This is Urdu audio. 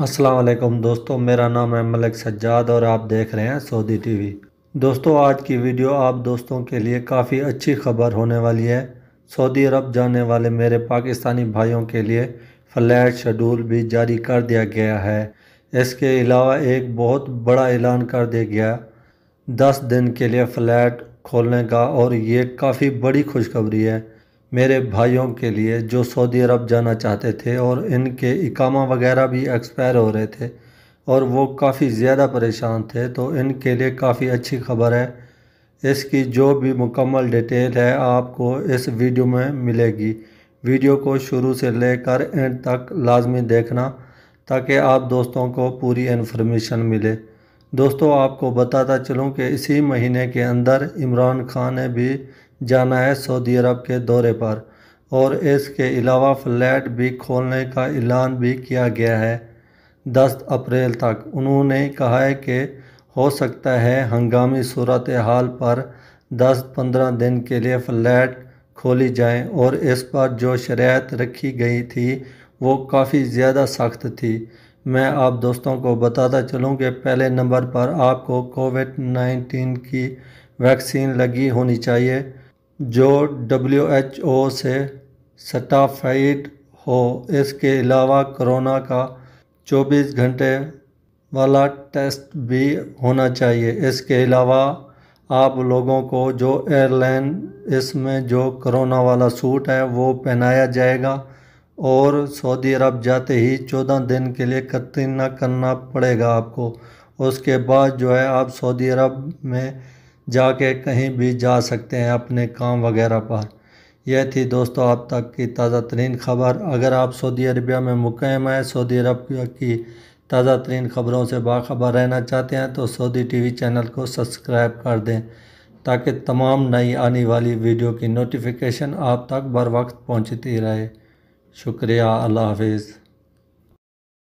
السلام علیکم دوستو، میرا نام ہے ملک سجاد اور آپ دیکھ رہے ہیں سعودی ٹی وی۔ دوستو آج کی ویڈیو آپ دوستوں کے لیے کافی اچھی خبر ہونے والی ہے۔ سعودی عرب جانے والے میرے پاکستانی بھائیوں کے لیے فلائٹ شیڈول بھی جاری کر دیا گیا ہے۔ اس کے علاوہ ایک بہت بڑا اعلان کر دیا گیا 10 دن کے لیے فلائٹ کھولنے کا، اور یہ کافی بڑی خوشخبری ہے میرے بھائیوں کے لیے جو سعودی عرب جانا چاہتے تھے اور ان کے اقامہ وغیرہ بھی ایکسپائر ہو رہے تھے اور وہ کافی زیادہ پریشان تھے، تو ان کے لیے کافی اچھی خبر ہے۔ اس کی جو بھی مکمل ڈیٹیل ہے آپ کو اس ویڈیو میں ملے گی۔ ویڈیو کو شروع سے لے کر اینڈ تک لازمی دیکھنا تاکہ آپ دوستوں کو پوری انفارمیشن ملے۔ دوستو آپ کو بتاتا چلوں کہ اسی مہینے کے اندر عمران خان نے بھی جانا ہے سعودی عرب کے دورے پر، اور اس کے علاوہ فلائٹ بھی کھولنے کا اعلان بھی کیا گیا ہے 10 اپریل تک۔ انہوں نے کہا ہے کہ ہو سکتا ہے ہنگامی صورتحال پر 10-15 دن کے لیے فلائٹ کھولی جائیں، اور اس پر جو شرائط رکھی گئی تھی وہ کافی زیادہ سخت تھی۔ میں آپ دوستوں کو بتاتا چلوں کہ پہلے نمبر پر آپ کو کووڈ-19 کی ویکسین لگی ہونی چاہیے جو WHO سے سرٹیفائیڈ ہو۔ اس کے علاوہ کورونا کا 24 گھنٹے والا ٹیسٹ بھی ہونا چاہیے۔ اس کے علاوہ آپ لوگوں کو جو ایئر لائن اس میں جو کورونا والا سوٹ ہے وہ پہنایا جائے گا، اور سعودی عرب جاتے ہی 14 دن کے لیے قرنطینہ کرنا پڑے گا آپ کو۔ اس کے بعد جو ہے آپ سعودی عرب میں جا کے کہیں بھی جا سکتے ہیں اپنے کام وغیرہ پر۔ یہ تھی دوستو آپ تک کی تازہ ترین خبر۔ اگر آپ سعودی عربیہ میں مقیم ہیں، سعودی عرب کی تازہ ترین خبروں سے باخبر رہنا چاہتے ہیں تو سعودی ٹی وی چینل کو سبسکرائب کر دیں تاکہ تمام نئی آنے والی ویڈیو کی نوٹیفیکیشن آپ تک بر وقت پہنچتی رہے۔ شکریہ، اللہ حافظ۔